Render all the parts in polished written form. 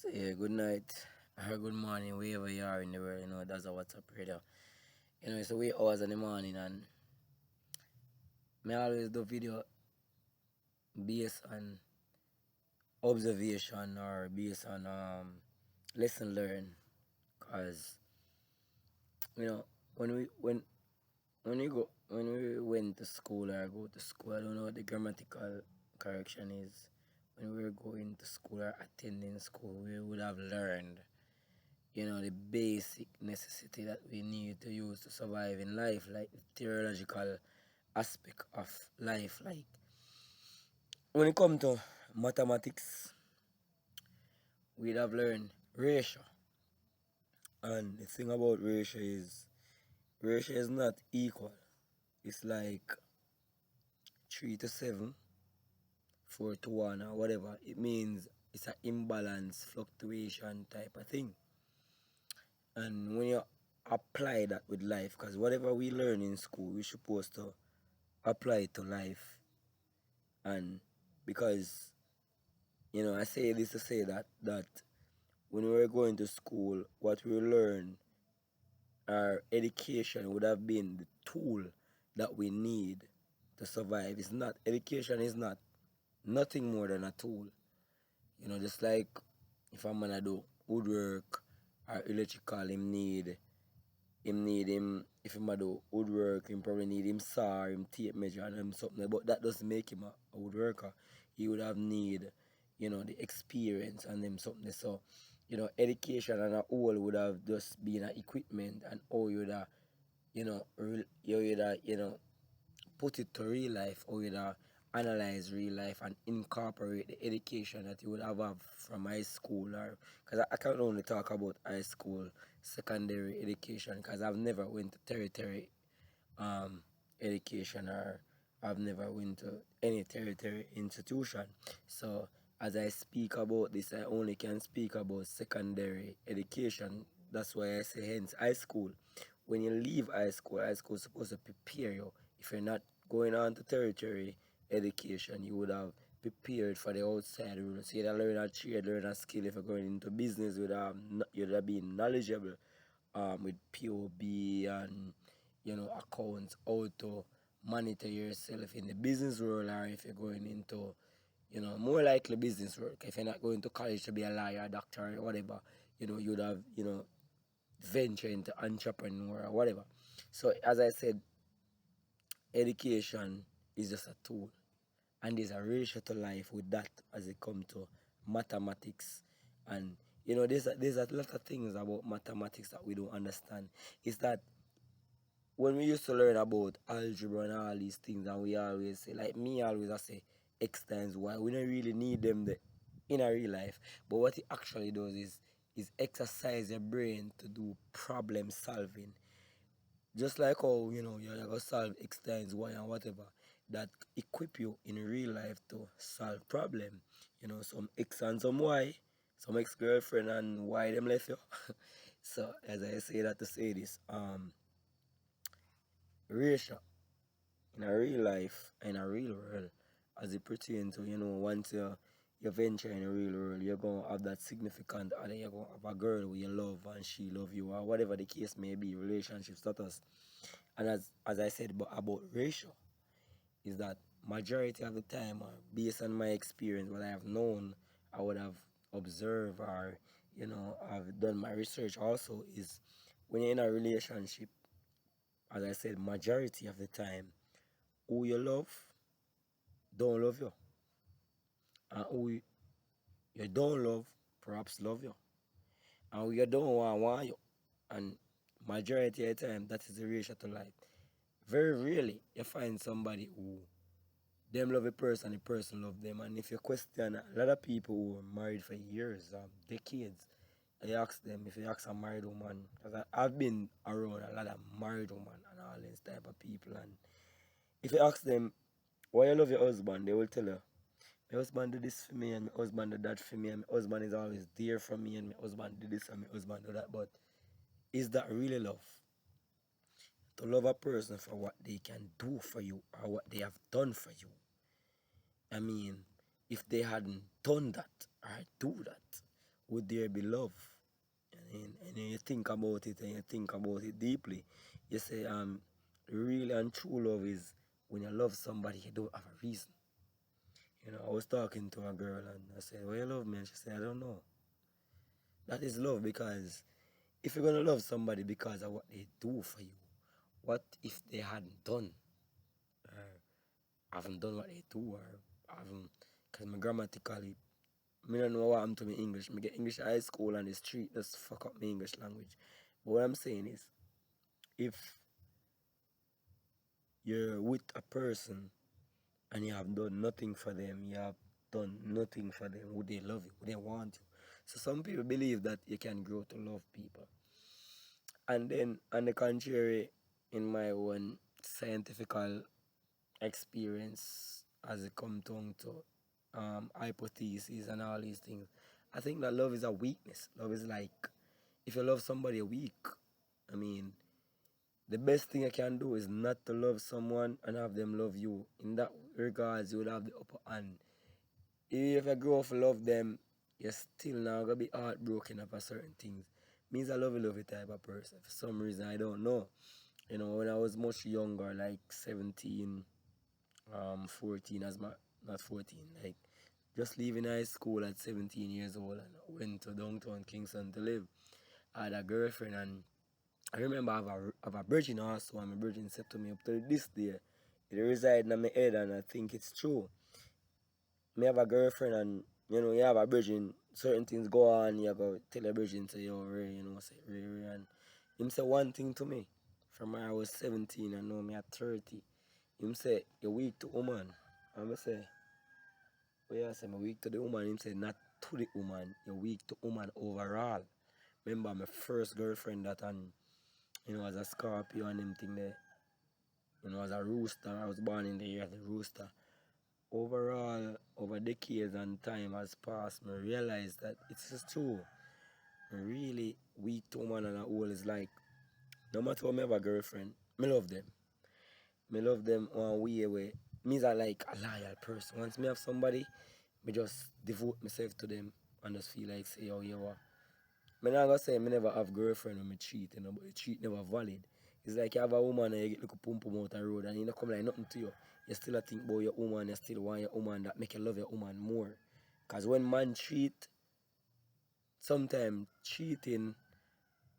So yeah, good night or good morning, wherever you are in the world, that's a WhatsApp radio. It's a wee hours in the morning and me always do video based on observation or based on lesson learned. Cause you know when we when we went to school or go to school, I don't know what the grammatical correction is. When we were going to school or attending school, we would have learned the basic necessity that we need to use to survive in life, like the theological aspect of life. Like when it comes to mathematics, we'd have learned ratio. And the thing about ratio is not equal. It's like 3 to 7, 4 to 1 or whatever. It means it's an imbalance fluctuation type of thing. And when you apply that with life, because whatever we learn in school, we're supposed to apply it to life. And because I say this to say that when we were going to school, what we learn, our education would have been the tool that we need to survive. It's not Education is not nothing more than a tool. Just like if I'm gonna do woodwork or electrical, him if him a do woodwork, him probably need him saw, him tape measure and him something, but that doesn't make him a woodworker. He would have need, the experience and him something. So, education and a whole would have just been an equipment and all you would have, you would have, put it to real life or either analyze real life and incorporate the education that you would have from high school or because I can only talk about high school secondary education because I've never went to tertiary um, education or I've never went to any tertiary institution. So as I speak about this, I only can speak about secondary education. That's why I say hence high school. When you leave high school is supposed to prepare you. If you're not going on to tertiary education, you would have prepared for the outside world. So you'd have learned a trade, learn a skill. If you're going into business, you'd have been knowledgeable with POB and accounts, how to monitor yourself in the business world, or if you're going into more likely business work. If you're not going to college to be a lawyer, doctor, or whatever, you'd have venture into entrepreneur or whatever. So as I said, education is just a tool, and there's a ratio to life with that as it comes to mathematics. And there's a lot of things about mathematics that we don't understand. Is that when we used to learn about algebra and all these things, and we always say, like me always I say, x times y, we don't really need them in a real life. But what it actually does is exercise your brain to do problem solving. Just like how you're gonna solve x times y and whatever, that equip you in real life to solve problem. Some x and some y, some ex girlfriend and y them left you. So as I say that to say this, ratio in a real life, in a real world, as it pertains to, once you venture in a real world, you're going to have that significant other, you're going to have a girl who you love and she love you, or whatever the case may be, relationship status. And as I said about ratio, is that majority of the time, or based on my experience, what I have known, I would have observed, or, I've done my research also, is when you're in a relationship, as I said, majority of the time, who you love don't love you. And who you don't love perhaps love you. And who you don't want you. And majority of the time that is the ratio to life. Very rarely you find somebody who them love a person, the person love them. And if you question a lot of people who are married for years, decades, you ask them, if you ask a married woman, because I've been around a lot of married women and all these type of people, and if you ask them why you love your husband, they will tell you, my husband did this for me, and my husband did that for me, and my husband is always there for me, and my husband did this and my husband did that. But is that really love? To love a person for what they can do for you or what they have done for you. I mean, if they hadn't done that or do that, would there be love? And then you think about it and you think about it deeply. You say, really and true love is when you love somebody, you don't have a reason. I was talking to a girl and I said, "Why you love me?" And she said, "I don't know." That is love, because if you're gonna love somebody because of what they do for you, what if they hadn't done or haven't done what they do, or haven't? Because my grammatically, me don't know what happened to me English. Me get English high school and the street just fuck up my English language. But what I'm saying is, if you're with a person and you have done nothing for them, you have done nothing for them, would they love you? Would they want you? So some people believe that you can grow to love people. And then, on the contrary, in my own scientific experience, as it comes down to hypotheses and all these things, I think that love is a weakness. Love is like, if you love somebody weak, I mean, the best thing you can do is not to love someone and have them love you. In that regards, you would have the upper hand. If you grow up to love them, you're still now gonna be heartbroken over certain things. Means I love a type of person. For some reason, I don't know. When I was much younger, like 17, 14, not 14, like just leaving high school at 17 years old and I went to downtown Kingston to live. I had a girlfriend, and I remember I have a virgin also, and my virgin said to me up to this day, it resides in my head and I think it's true. Me have a girlfriend, and you have a virgin, certain things go on, you go tell a virgin, say, "Yo, Ray," say, "Ray, Ray," and him say one thing to me from when I was 17 and now me at 30. Him say, "You're weak to woman." And I say, "Well, yeah, I say, I'm weak to the woman." Him say, "Not to the woman, you're weak to woman overall." Remember my first girlfriend that, and as a Scorpio and them thing there, as a rooster. I was born in the year of the rooster. Overall, over decades and time has passed, I realized that it's just true. Really weak to woman and a whole is like, no matter how I have a girlfriend, me love them. Me love them one way. Me's are like a loyal person. Once me have somebody, me just devote myself to them and just feel like, say, "Oh, yeah, what?" Me not gonna say me never have girlfriend when me cheat, but the cheat never valid. It's like you have a woman and you get like a pum pum out the road and you don't come like nothing to you. You still a think about your woman, you still want your woman, that make you love your woman more. Cause when man cheat, sometimes cheating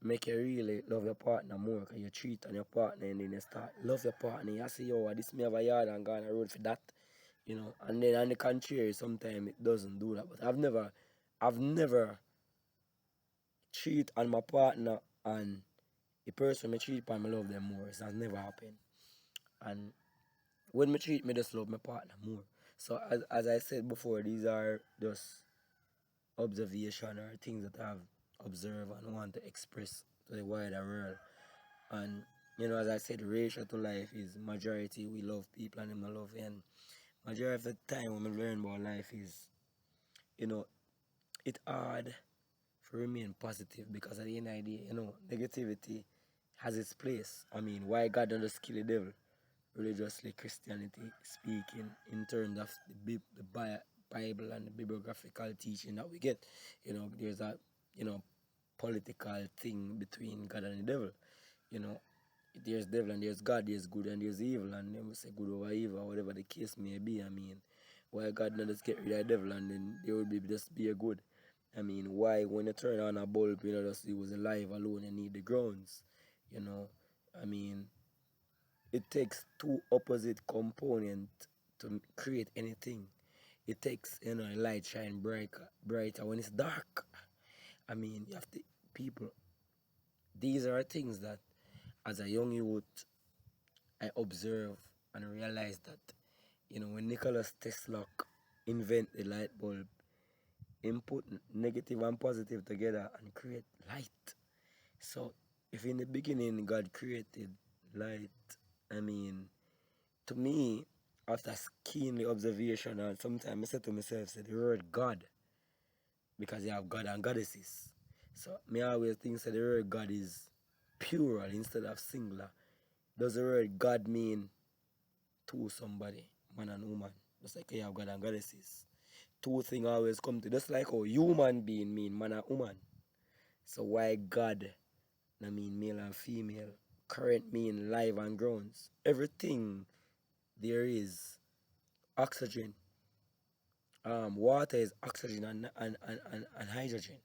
make you really love your partner more. Cause you cheat on your partner and then you start love your partner. You say, "Yo, this me have a yard and go on the road for that." And then on the contrary, sometimes it doesn't do that. But I've never cheat on my partner and the person me cheat on, me love them more. It has never happened. And when me cheat, me just love my partner more. So as I said before, these are just observation or things that I've observed and want to express to the wider world. And as I said, ratio to life is majority we love people and them not love you. And majority of the time when we learn about life is, you know, it hard to remain positive, because at the end of the day, negativity has its place. I mean, why God don't just kill the devil? Religiously, Christianity speaking, in terms of the Bible and the bibliographical teaching that we get, there's a, political thing between God and the devil. You know, there's devil and there's God, there's good and there's evil, and then we say good over evil, or whatever the case may be. I mean, why God not just get rid of the devil and then there would be just be a good? I mean, why when you turn on a bulb, just it was alive alone, you need the grounds, you know? I mean, it takes two opposite components to create anything. It takes, light shine brighter when it's dark. I mean, you have to, people, these are things that as a young youth, I observe and realize that, when Nicholas Tesla invent the light bulb, input negative and positive together and create light. So if in the beginning God created light, I mean, to me, after keenly observation, and sometimes I say to myself, say the word God, because you have God and goddesses. So me always think that the word God is plural instead of singular. Does the word God mean to somebody, man and woman? Just like you have God and goddesses. two things always come to, just like how human being mean man and woman. So why God I mean male and female, current mean live and grounds. Everything there is oxygen. Water is oxygen and hydrogen.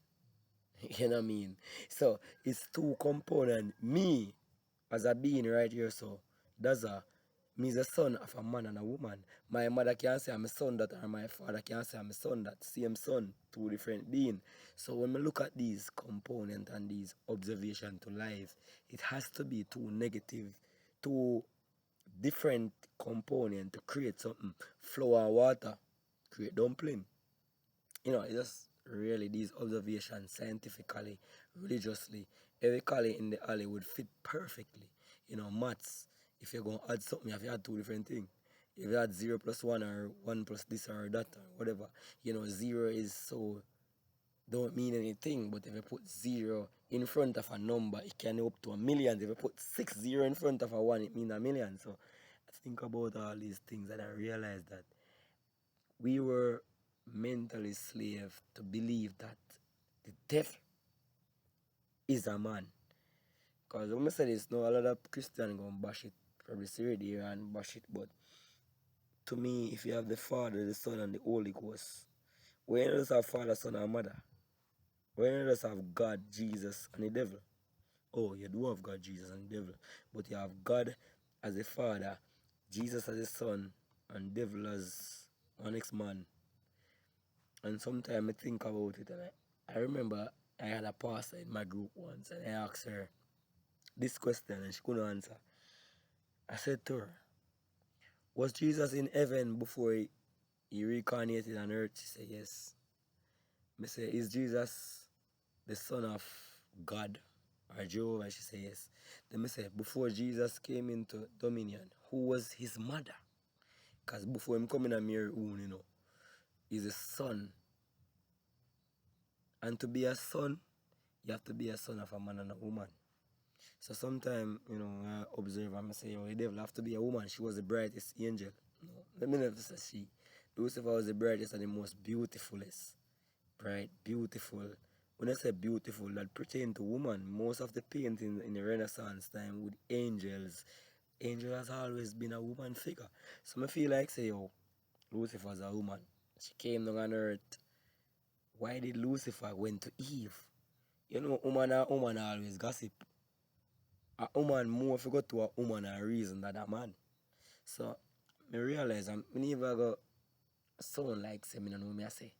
You know what I mean? So it's two component. Me as a being right here, so that's a me is a son of a man and a woman. My mother can't say I'm a son that, or my father can't say I'm a son that. Same son, two different being. So when we look at these components and these observation to life, it has to be two negative, two different component to create something. Flour and water create dumpling. You know, it's just really these observations scientifically, religiously, ethically in the alley would fit perfectly. You know, maths, if you're going to add something, you have to add two different things. If you add 0 plus 1 or 1 plus this or that or whatever, you know, 0 is so, don't mean anything, but if you put 0 in front of a number, it can go up to a million. If you put 6 0 in front of a 1, it means a million. So I think about all these things and I realized that we were mentally slave to believe that the devil is a man. Because when I say this, no, a lot of Christians going to bash it, probably see it here and bash it, but to me, if you have the Father, the Son, and the Holy Ghost, we don't just have Father, Son, and Mother. We don't just have God, Jesus, and the devil. Oh, you do have God, Jesus, and the devil, but you have God as a Father, Jesus as a Son, and devil as one next man. And sometimes I think about it, and I remember I had a pastor in my group once, and I asked her this question, and she couldn't answer. I said to her, was Jesus in heaven before he reincarnated on earth? She said, yes. I said, is Jesus the Son of God or Jehovah? She said, yes. Then I said, before Jesus came into dominion, who was his mother? Because before him coming on Mary own, you know, he's a son. And to be a son, you have to be a son of a man and a woman. So sometimes, you know, I observe and I say, oh, the devil have to be a woman. She was the brightest angel. No, let me never say she. Lucifer was the brightest and the most beautifulest. Bright, beautiful. When I say beautiful, that pertain to woman. Most of the paintings in the Renaissance time with angels, angel has always been a woman figure. So I feel like say, oh, Lucifer is a woman. She came down on earth. Why did Lucifer went to Eve? You know, woman and woman always gossip. A woman more forgot to a woman a reason than a man. So I realize I never go sound like say me no know me I say.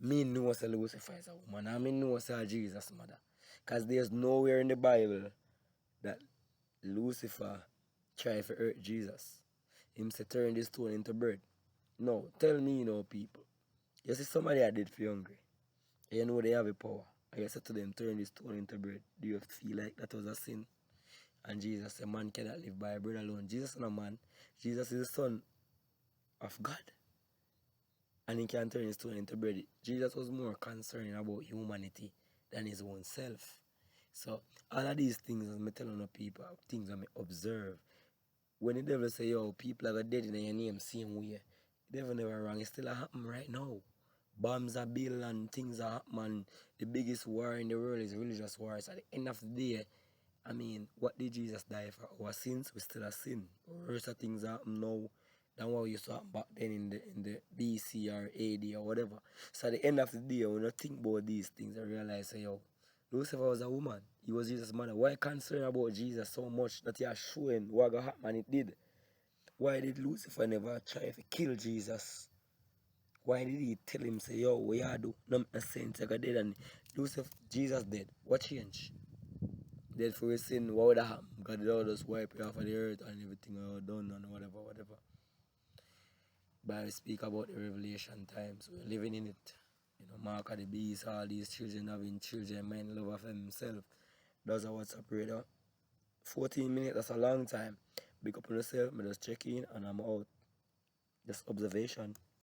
Me know say Lucifer is a woman and me know say Jesus mother. Cause there's nowhere in the Bible that Lucifer try to hurt Jesus. Him say turn this stone into bread. No, tell me you know people. You see somebody that did feel hungry. You know they have a power. I said to them turn this stone into bread. Do you feel like that was a sin? And Jesus said, man cannot live by bread alone. Jesus is not a man. Jesus is the Son of God. And he can turn his stone into bread. Jesus was more concerned about humanity than his own self. So all of these things, as I tell on people, things I observe. When the devil say, yo, people are dead in your name, same way. The devil never wrong. It still happen right now. Bombs are built and things are happening. The biggest war in the world is religious wars. At the end of the day, I mean, what did Jesus die for? Our sins, we still a sin. Worse things happen now than what used to happen back then in the BC or AD or whatever. So at the end of the day, when I think about these things, I realize, say, yo, Lucifer was a woman. He was Jesus' mother. Why concern about Jesus so much that he is showing what going to happen? And it did. Why did Lucifer never try to kill Jesus? Why did he tell him, say, yo, what you do? No sense, I got dead and Lucifer, Jesus dead. What changed? Dead for his sin, what would have happened? God did all just wipe it off of the earth and everything all done and whatever. Bible speak about the revelation times. We're living in it. You know, Mark of the Beast, all these children having children, mind love of himself. That's a WhatsApp radar. 14 minutes, that's a long time. Big up on yourself, I just check in and I'm out. Just observation.